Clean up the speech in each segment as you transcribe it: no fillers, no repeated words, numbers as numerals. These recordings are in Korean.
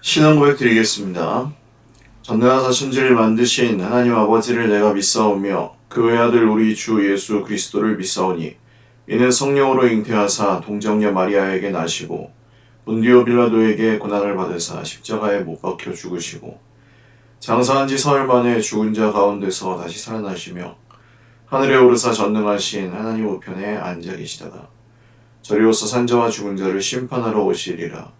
신앙 고백 드리겠습니다. 전능하사 천지를 만드신 하나님 아버지를 내가 믿사오며 그 외아들 우리 주 예수 그리스도를 믿사오니 이는 성령으로 잉태하사 동정녀 마리아에게 나시고 본디오 빌라도에게 고난을 받으사 십자가에 못 박혀 죽으시고 장사한 지 사흘 만에 죽은 자 가운데서 다시 살아나시며 하늘에 오르사 전능하신 하나님 우편에 앉아 계시다가 저리로서 산자와 죽은 자를 심판하러 오시리라.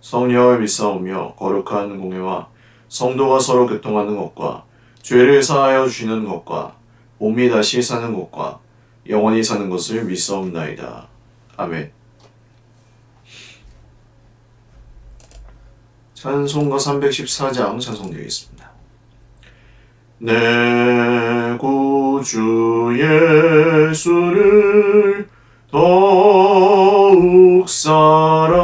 성령을 믿사오며 거룩한 공회와 성도가 서로 교통하는 것과 죄를 사하여 주시는 것과 몸이 다시 사는 것과 영원히 사는 것을 믿사옵나이다. 아멘. 찬송가 314장 찬송드리겠습니다. 내 구주 예수를 더욱 사랑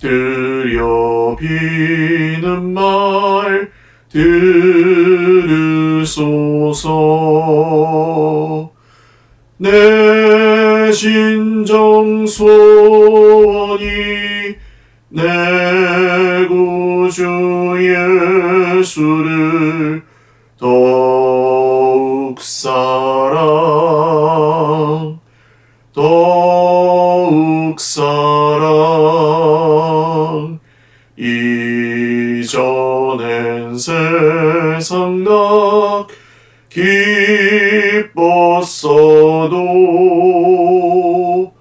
엎드려 비는 말 들으소서. 내 진정 소원이 내 구주 예수를 더욱 사랑 이전엔 세상 나 기뻤어도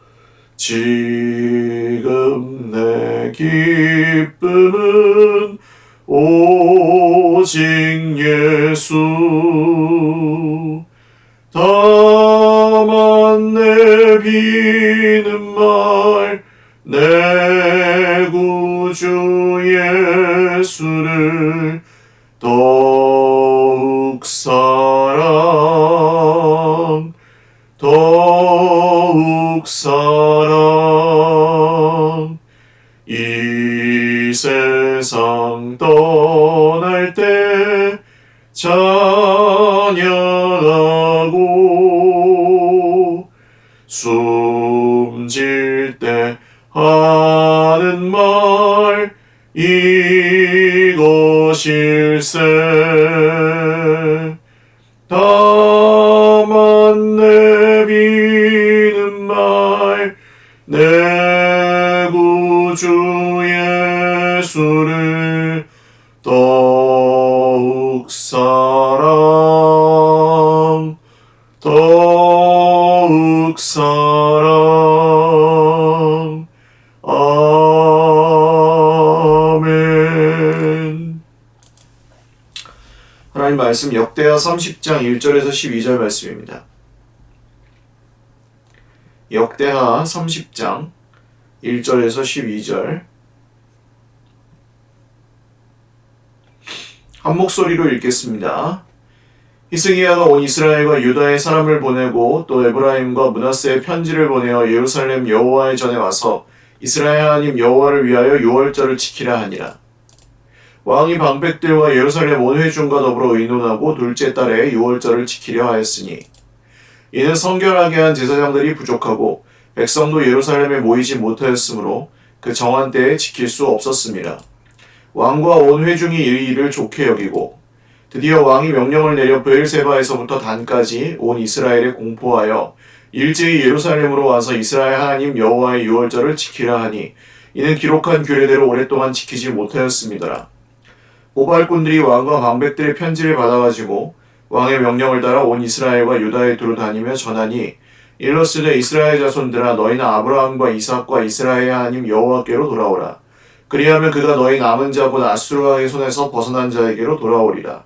지금 내 기쁨은 오직 예수. 다만 내비는 말 내 구주 예수를 더욱 사랑 이 세상 떠날 때 찬양하고 숨질 때 하는 말 이것일세. 다만 내비는 말 내 구주 예수를 더욱 사랑 아멘. 하나님 말씀 역대하 30장 1절에서 12절 말씀입니다. 역대하 30장 1절에서 12절 한 목소리로 읽겠습니다. 히스기야가 온 이스라엘과 유다의 사람을 보내고 또 에브라임과 므낫세의 편지를 보내어 예루살렘 여호와의 전에 와서 이스라엘 하나님 여호와를 위하여 유월절을 지키라 하니라. 왕이 방백들과 예루살렘 온 회중과 더불어 의논하고 둘째 달에 유월절을 지키려 하였으니 이는 성결하게 한 제사장들이 부족하고 백성도 예루살렘에 모이지 못하였으므로 그 정한 때에 지킬 수 없었습니다. 왕과 온 회중이 이 일을 좋게 여기고 드디어 왕이 명령을 내려 브엘세바에서부터 단까지 온 이스라엘에 공포하여 일제히 예루살렘으로 와서 이스라엘 하나님 여호와의 유월절을 지키라 하니 이는 기록한 규례대로 오랫동안 지키지 못하였습니다. 모발꾼들이 왕과 방백들의 편지를 받아가지고 왕의 명령을 따라 온 이스라엘과 유다에 두루 다니며 전하니 일러스되 이스라엘 자손들아 너희는 아브라함과 이삭과 이스라엘 하나님 여호와께로 돌아오라. 그리하면 그가 너희 남은 자 곧 아수르 왕의 손에서 벗어난 자에게로 돌아오리라.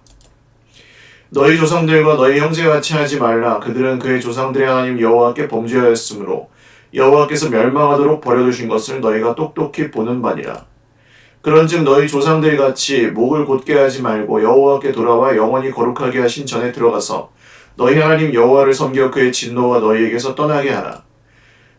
너희 조상들과 너희 형제같이 하지 말라. 그들은 그의 조상들의 하나님 여호와께 범죄하였으므로 여호와께서 멸망하도록 버려두신 것을 너희가 똑똑히 보는 바니라. 그런즉 너희 조상들같이 목을 곧게 하지 말고 여호와께 돌아와 영원히 거룩하게 하신 전에 들어가서 너희 하나님 여호와를 섬겨 그의 진노가 너희에게서 떠나게 하라.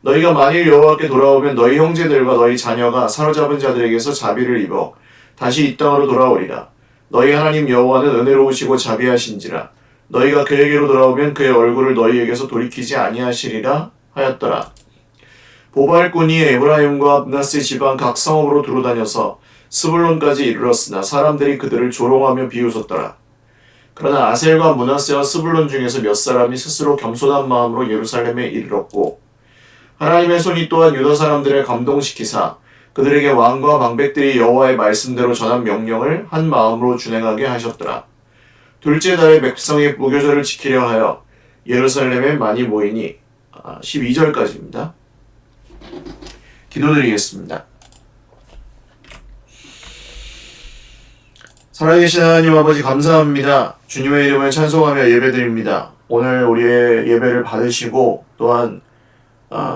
너희가 만일 여호와께 돌아오면 너희 형제들과 너희 자녀가 사로잡은 자들에게서 자비를 입어 다시 이 땅으로 돌아오리라. 너희 하나님 여호와는 은혜로우시고 자비하신지라. 너희가 그에게로 돌아오면 그의 얼굴을 너희에게서 돌이키지 아니하시리라 하였더라. 보발꾼이 에브라임과 므낫세 지방 각 성읍으로 두루다녀서 스불론까지 이르렀으나 사람들이 그들을 조롱하며 비웃었더라. 그러나 아셀과 므낫세와 스불론 중에서 몇 사람이 스스로 겸손한 마음으로 예루살렘에 이르렀고 하나님의 손이 또한 유다 사람들을 감동시키사 그들에게 왕과 방백들이 여호와의 말씀대로 전한 명령을 한 마음으로 준행하게 하셨더라. 둘째 달에 백성이 무교절을 지키려 하여 예루살렘에 많이 모이니 12절까지입니다. 기도드리겠습니다. 살아계신 하나님 아버지 감사합니다. 주님의 이름을 찬송하며 예배드립니다. 오늘 우리의 예배를 받으시고 또한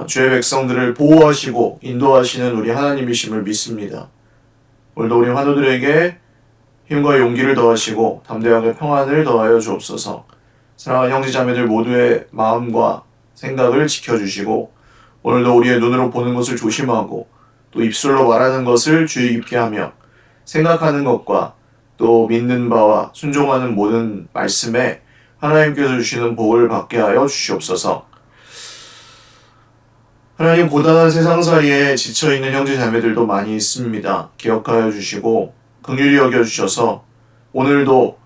주의 백성들을 보호하시고 인도하시는 우리 하나님이심을 믿습니다. 오늘도 우리 환우들에게 힘과 용기를 더하시고 담대하게 평안을 더하여 주옵소서. 사랑하는 형제자매들 모두의 마음과 생각을 지켜주시고 오늘도 우리의 눈으로 보는 것을 조심하고 또 입술로 말하는 것을 주의 깊게 하며 생각하는 것과 또 믿는 바와 순종하는 모든 말씀에 하나님께서 주시는 복을 받게 하여 주시옵소서. 하나님, 고단한 세상살이에 지쳐있는 형제자매들도 많이 있습니다. 기억하여 주시고 긍휼히 여겨주셔서 오늘도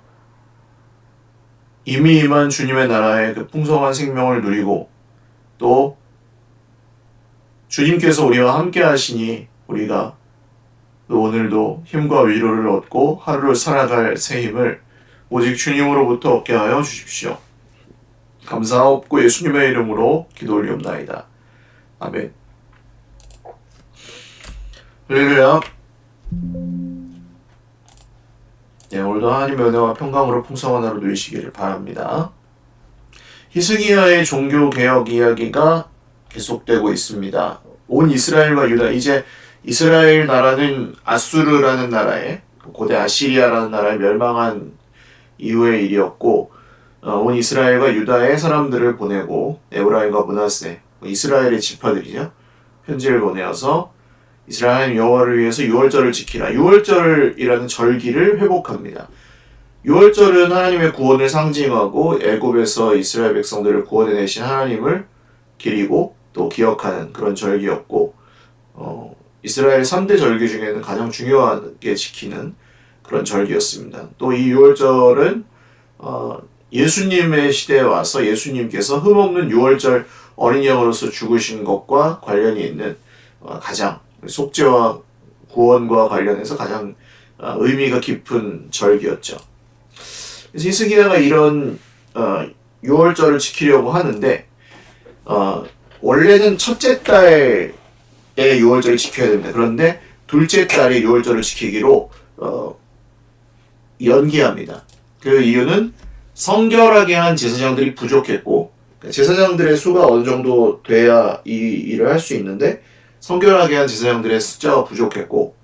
이미 임한 주님의 나라의 그 풍성한 생명을 누리고 또 주님께서 우리와 함께 하시니 우리가 또 오늘도 힘과 위로를 얻고 하루를 살아갈 새 힘을 오직 주님으로부터 얻게 하여 주십시오. 감사하옵고 예수님의 이름으로 기도 올리옵나이다. 아멘. 할렐루야. 네, 오늘도 하나님의 은혜와 평강으로 풍성한 하루 누리시기를 바랍니다. 히스기야의 종교개혁 이야기가 계속되고 있습니다. 온 이스라엘과 유다, 이제 이스라엘 나라는 아수르라는 나라에, 고대 아시리아라는 나라에 멸망한 이후의 일이었고, 온 이스라엘과 유다의 사람들을 보내고 에브라임과 므낫세, 이스라엘의 지파들이죠. 편지를 보내어서 이스라엘 하나님 여호와를 위해서 유월절을 지키라. 유월절이라는 절기를 회복합니다. 유월절은 하나님의 구원을 상징하고 애굽에서 이스라엘 백성들을 구원해내신 하나님을 기리고 또 기억하는 그런 절기였고 이스라엘 3대 절기 중에는 가장 중요하게 지키는 그런 절기였습니다. 또 이 유월절은 예수님의 시대에 와서 예수님께서 흠없는 유월절 어린 양으로서 죽으신 것과 관련이 있는 가장 속죄와 구원과 관련해서 가장 의미가 깊은 절기였죠. 그래서 히스기야가 이런 유월절을 지키려고 하는데 원래는 첫째 달에 유월절을 지켜야 됩니다. 그런데 둘째 달에 유월절을 지키기로 연기합니다. 그 이유는 성결하게 한 제사장들이 부족했고 제사장들의 수가 어느 정도 돼야 이 일을 할 수 있는데 성결하게 한 제사장들의 숫자가 부족했고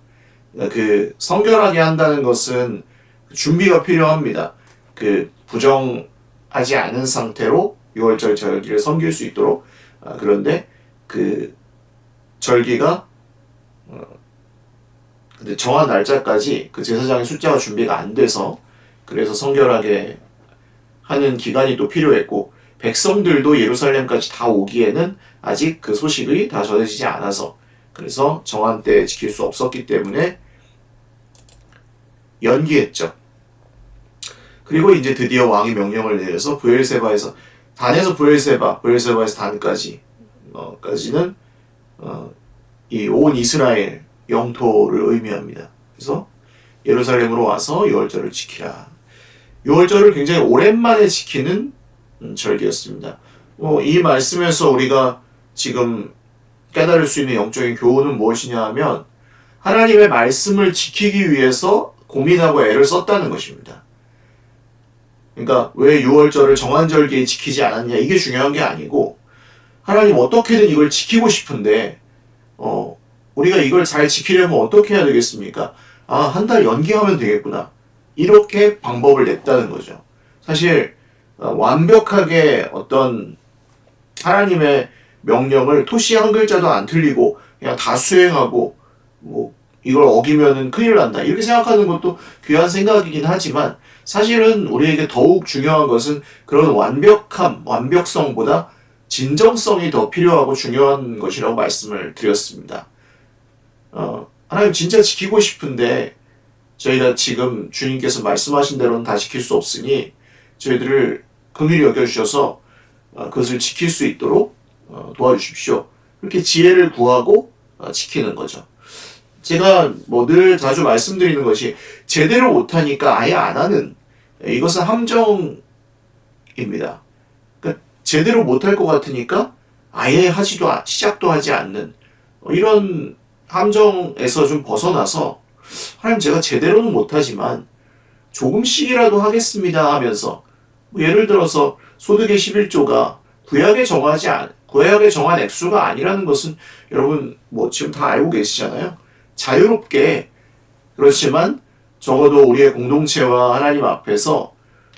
그 성결하게 한다는 것은 준비가 필요합니다. 그 부정하지 않은 상태로 유월절 절기를 섬길 수 있도록 그런데 그 절기가 근데 정한 날짜까지 그 제사장의 숫자가 준비가 안 돼서 그래서 성결하게 하는 기간이 또 필요했고 백성들도 예루살렘까지 다 오기에는 아직 그 소식이 다 전해지지 않아서 그래서 정한 때 지킬 수 없었기 때문에 연기했죠. 그리고 이제 드디어 왕이 명령을 내려서 브엘세바에서 단에서 브엘세바에서 단까지 까지는 이 온 이스라엘 영토를 의미합니다. 그래서 예루살렘으로 와서 유월절을 지키라. 유월절을 굉장히 오랜만에 지키는 절기였습니다. 이 말씀에서 우리가 지금 깨달을 수 있는 영적인 교훈은 무엇이냐 하면 하나님의 말씀을 지키기 위해서 고민하고 애를 썼다는 것입니다. 그러니까 왜 유월절을 정한 절기에 지키지 않았냐 이게 중요한 게 아니고 하나님 어떻게든 이걸 지키고 싶은데 우리가 이걸 잘 지키려면 어떻게 해야 되겠습니까? 한 달 연기하면 되겠구나. 이렇게 방법을 냈다는 거죠. 사실 완벽하게 어떤 하나님의 명령을 토시 한 글자도 안 틀리고 그냥 다 수행하고 이걸 어기면은 큰일 난다 이렇게 생각하는 것도 귀한 생각이긴 하지만 사실은 우리에게 더욱 중요한 것은 그런 완벽함, 완벽성보다 진정성이 더 필요하고 중요한 것이라고 말씀을 드렸습니다. 하나님 진짜 지키고 싶은데 저희가 지금 주님께서 말씀하신 대로는 다 지킬 수 없으니 저희들을 긍휼히 여겨주셔서 그것을 지킬 수 있도록 도와주십시오. 이렇게 지혜를 구하고 지키는 거죠. 제가 뭐 늘 자주 말씀드리는 것이 제대로 못하니까 아예 안 하는, 이것은 함정입니다. 그러니까 제대로 못할 것 같으니까 아예 시작도 하지 않는 이런 함정에서 좀 벗어나서 하나님 제가 제대로는 못하지만 조금씩이라도 하겠습니다 하면서 예를 들어서 소득의 11조가 구약에 정한 액수가 아니라는 것은 여러분 뭐 지금 다 알고 계시잖아요. 자유롭게, 그렇지만 적어도 우리의 공동체와 하나님 앞에서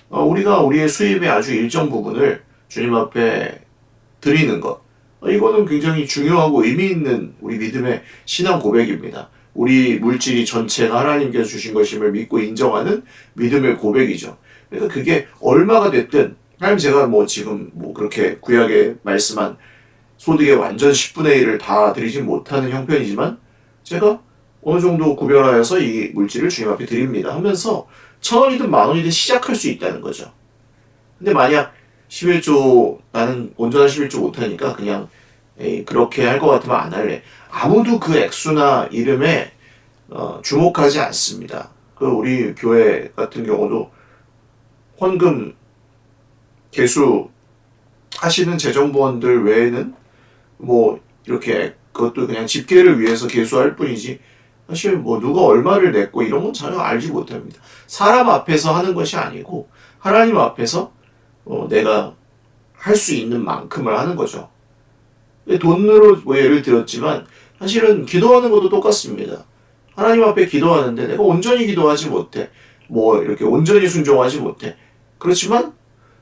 우리가 우리의 수입의 아주 일정 부분을 주님 앞에 드리는 것, 이거는 굉장히 중요하고 의미 있는 우리 믿음의 신앙 고백입니다. 우리 물질이 전체가 하나님께서 주신 것임을 믿고 인정하는 믿음의 고백이죠. 그러니까 그게 얼마가 됐든, 하나님 제가 뭐 지금 뭐 그렇게 구약에 말씀한 소득의 완전 10분의 1을 다 드리지 못하는 형편이지만 제가 어느 정도 구별하여서 이 물질을 주님 앞에 드립니다 하면서 1,000원이든 10,000원이든 시작할 수 있다는 거죠. 근데 만약 11조, 나는 온전한 11조 못하니까 그냥 그렇게 할 것 같으면 안 할래. 아무도 그 액수나 이름에 주목하지 않습니다. 우리 교회 같은 경우도 헌금 개수 하시는 재정부원들 외에는 뭐 이렇게 그것도 그냥 집계를 위해서 개수할 뿐이지 사실 뭐 누가 얼마를 냈고 이런 건 전혀 알지 못합니다. 사람 앞에서 하는 것이 아니고 하나님 앞에서 내가 할 수 있는 만큼을 하는 거죠. 돈으로 뭐 예를 들었지만 사실은 기도하는 것도 똑같습니다. 하나님 앞에 기도하는데 내가 온전히 기도하지 못해. 뭐 이렇게 온전히 순종하지 못해. 그렇지만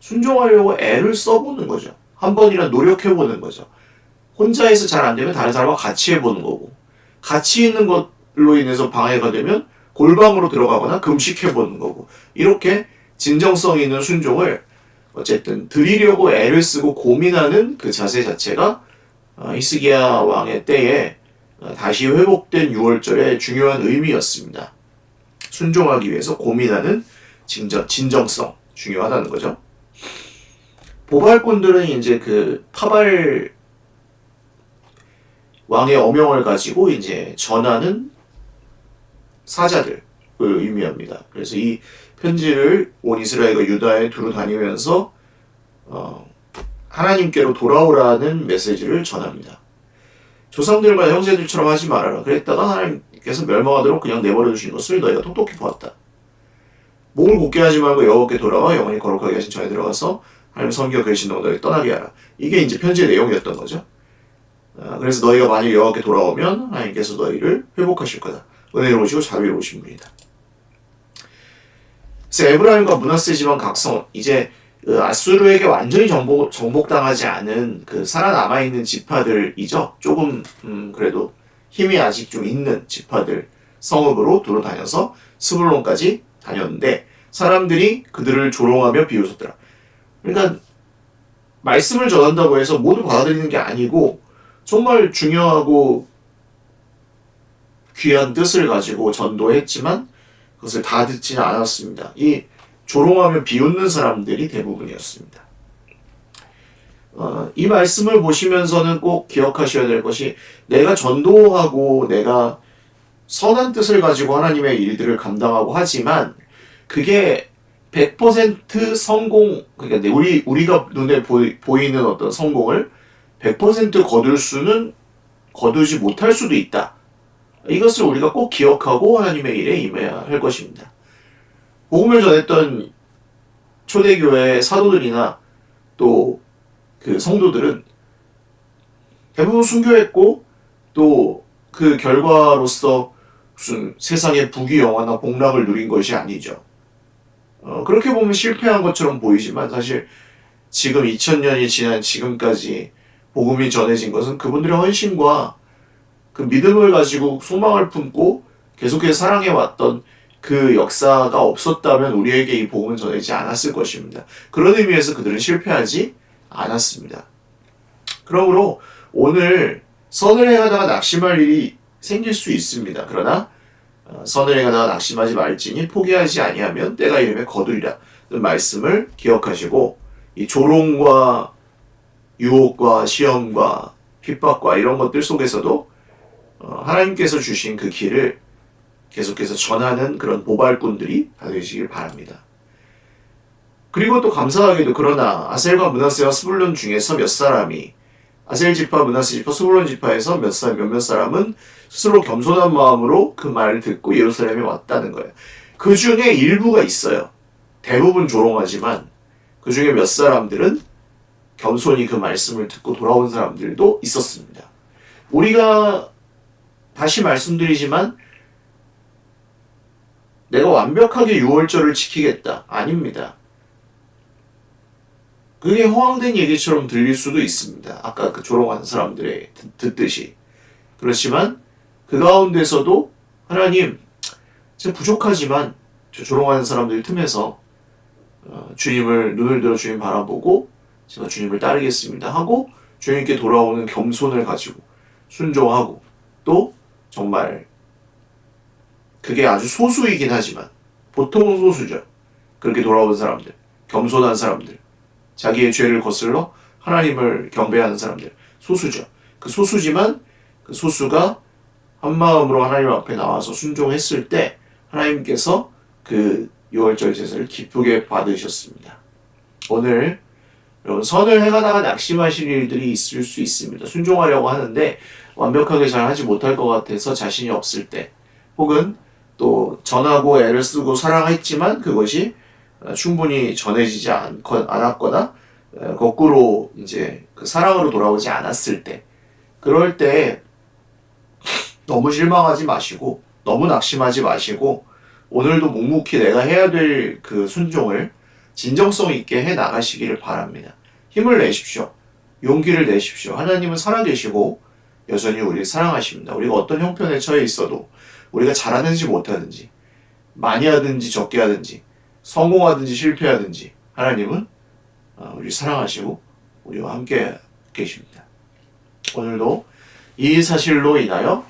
순종하려고 애를 써보는 거죠. 한 번이라 노력해보는 거죠. 혼자 해서 잘 안 되면 다른 사람과 같이 해보는 거고, 같이 있는 것로 인해서 방해가 되면 골방으로 들어가거나 금식해보는 거고, 이렇게 진정성 있는 순종을 어쨌든 드리려고 애를 쓰고 고민하는 그 자세 자체가 히스기야 왕의 때에 다시 회복된 6월절의 중요한 의미였습니다. 순종하기 위해서 고민하는 진정성, 중요하다는 거죠. 보발꾼들은 이제 그 파발 왕의 어명을 가지고 이제 전하는 사자들을 의미합니다. 그래서 이 편지를 온 이스라엘과 유다에 두루 다니면서 하나님께로 돌아오라는 메시지를 전합니다. 조상들과 형제들처럼 하지 말아라. 그랬다가 하나님께서 멸망하도록 그냥 내버려 두신 것을 너희가 똑똑히 보았다. 몸을 굳게 하지 말고 여호와께 돌아와 영원히 거룩하게 하신 전에 들어가서 하나님 섬겨 계신 너희를 떠나게 하라. 이게 이제 편지의 내용이었던 거죠. 그래서 너희가 만약 여호와께 돌아오면 하나님께서 너희를 회복하실 거다. 은혜로우시고 자비로우신 분이다. 그래서 에브라임과 므낫세 지방 각성, 이제 아수르에게 완전히 정복당하지 않은 그 살아남아 있는 지파들이죠. 조금 그래도 힘이 아직 좀 있는 지파들 성읍으로 두루 다녀서 스불론까지 다녔는데 사람들이 그들을 조롱하며 비웃었더라. 그러니까 말씀을 전한다고 해서 모두 받아들이는 게 아니고 정말 중요하고 귀한 뜻을 가지고 전도했지만 그것을 다 듣지는 않았습니다. 이 조롱하며 비웃는 사람들이 대부분이었습니다. 이 말씀을 보시면서는 꼭 기억하셔야 될 것이 내가 전도하고 내가 선한 뜻을 가지고 하나님의 일들을 감당하고 하지만 그게 100% 성공, 그러니까 우리가 눈에 보이는 어떤 성공을 100% 거두지 못할 수도 있다. 이것을 우리가 꼭 기억하고 하나님의 일에 임해야 할 것입니다. 복음을 전했던 초대교회의 사도들이나 또 그 성도들은 대부분 순교했고 또 그 결과로서 무슨 세상의 부귀영화나 복락을 누린 것이 아니죠. 그렇게 보면 실패한 것처럼 보이지만 사실 지금 2000년이 지난 지금까지 복음이 전해진 것은 그분들의 헌신과 그 믿음을 가지고 소망을 품고 계속해서 사랑해왔던 그 역사가 없었다면 우리에게 이 복음은 전해지지 않았을 것입니다. 그런 의미에서 그들은 실패하지 않았습니다. 그러므로 오늘 선을 행하다가 낙심할 일이 생길 수 있습니다. 그러나 선을 행하다가 낙심하지 말지니 포기하지 아니하면 때가 이르면 거두리라 는 말씀을 기억하시고 이 조롱과 유혹과 시험과 핍박과 이런 것들 속에서도 하나님께서 주신 그 길을 계속해서 전하는 그런 모발꾼들이 되시길 바랍니다. 그리고 또 감사하게도 그러나 아셀과 므낫세와 스불론 중에서 몇 사람이 아셀 지파, 므낫세 지파, 스불론 지파에서 몇몇 사람은 스스로 겸손한 마음으로 그 말을 듣고 예루살렘에 왔다는 거예요. 그 중에 일부가 있어요. 대부분 조롱하지만 그 중에 몇 사람들은 겸손히 그 말씀을 듣고 돌아온 사람들도 있었습니다. 우리가 다시 말씀드리지만 내가 완벽하게 유월절을 지키겠다. 아닙니다. 그게 허황된 얘기처럼 들릴 수도 있습니다. 아까 그 조롱하는 사람들의 듣듯이. 그렇지만 그 가운데서도 하나님, 제가 부족하지만 저 조롱하는 사람들 틈에서 주님을 눈을 들어 주님 바라보고 제가 주님을 따르겠습니다 하고 주님께 돌아오는 겸손을 가지고 순종하고 또 정말 그게 아주 소수이긴 하지만 보통은 소수죠. 그렇게 돌아온 사람들, 겸손한 사람들, 자기의 죄를 거슬러 하나님을 경배하는 사람들, 소수죠. 그 소수지만 그 소수가 한마음으로 하나님 앞에 나와서 순종했을 때 하나님께서 그 유월절 제사를 기쁘게 받으셨습니다. 오늘 여러분 선을 행하다가 낙심하실 일들이 있을 수 있습니다. 순종하려고 하는데 완벽하게 잘 하지 못할 것 같아서 자신이 없을 때 혹은 또 전하고 애를 쓰고 사랑했지만 그것이 충분히 전해지지 않았거나 거꾸로 이제 그 사랑으로 돌아오지 않았을 때 그럴 때 너무 실망하지 마시고 너무 낙심하지 마시고 오늘도 묵묵히 내가 해야 될 그 순종을 진정성 있게 해 나가시기를 바랍니다. 힘을 내십시오. 용기를 내십시오. 하나님은 살아계시고 여전히 우리를 사랑하십니다. 우리가 어떤 형편에 처해 있어도 우리가 잘하든지 못하든지 많이 하든지 적게 하든지 성공하든지 실패하든지 하나님은 우리를 사랑하시고 우리와 함께 계십니다. 오늘도 이 사실로 인하여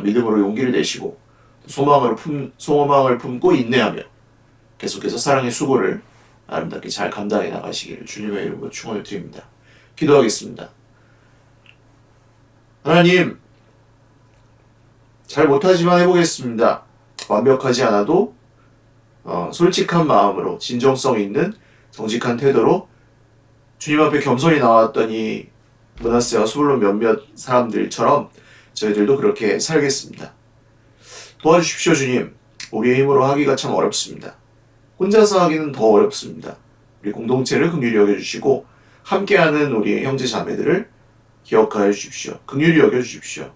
믿음으로 용기를 내시고 소망을 품고 인내하며 계속해서 사랑의 수고를 아름답게 잘 감당해 나가시기를 주님의 이름으로 축원을 드립니다. 기도하겠습니다. 하나님, 잘 못하지만 해보겠습니다. 완벽하지 않아도 솔직한 마음으로 진정성 있는 정직한 태도로 주님 앞에 겸손히 나왔던 이 므낫세와 스불론 몇몇 사람들처럼 저희들도 그렇게 살겠습니다. 도와주십시오, 주님. 우리의 힘으로 하기가 참 어렵습니다. 혼자서 하기는 더 어렵습니다. 우리 공동체를 긍휼히 여겨주시고 함께하는 우리의 형제 자매들을 기억하여 주십시오. 긍휼히 여겨주십시오.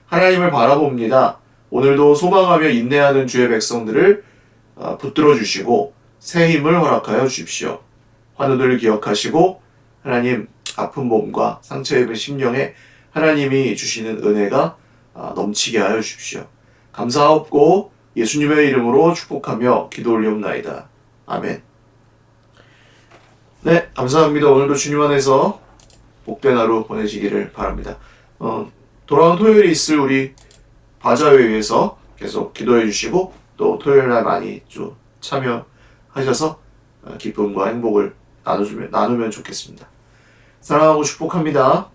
하나님을 바라봅니다. 오늘도 소망하며 인내하는 주의 백성들을 붙들어 주시고 새 힘을 허락하여 주십시오. 환우들을 기억하시고 하나님 아픈 몸과 상처 입은 심령에 하나님이 주시는 은혜가 넘치게 하여 주십시오. 감사하옵고 예수님의 이름으로 축복하며 기도 올리옵나이다. 아멘. 네, 감사합니다. 오늘도 주님 안에서 복된 하루 보내시기를 바랍니다. 돌아온 토요일에 있을 우리 바자회에 위해서 계속 기도해 주시고 또 토요일날 많이 좀 참여하셔서 기쁨과 행복을 나누면 좋겠습니다. 사랑하고 축복합니다.